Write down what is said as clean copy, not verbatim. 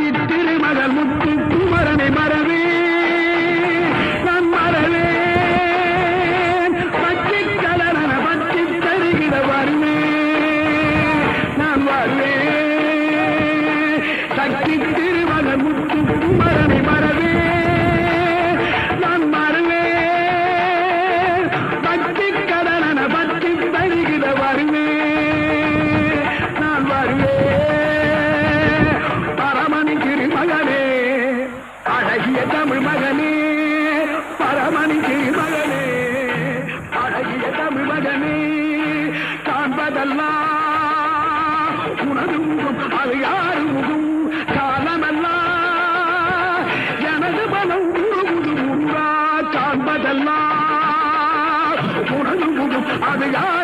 பட்டி திருமகள் முத்து குமரனை மறவே நான் மறவேன் பட்டி கலரன பட்டி தருகிற வருவேன் நான் வருவேன் சக்தி திருமகள் முத்து குமரனை மறவே நான் மறவேன் பட்டி கலரன பட்டி தருகிற வருவேன் நான் வருவேன் பரமணி திருமகனே அழகிய தமிழ் மகனே பரமணி திருமகனே அழகிய தமிழ் மகனே காண்பதெல்லாம் உனது முகம் அது யாரு முகம் காலமெல்லாம் எனது மனம் உருகுது முருகா காண்பதெல்லாம் உனது முகம் அது யார்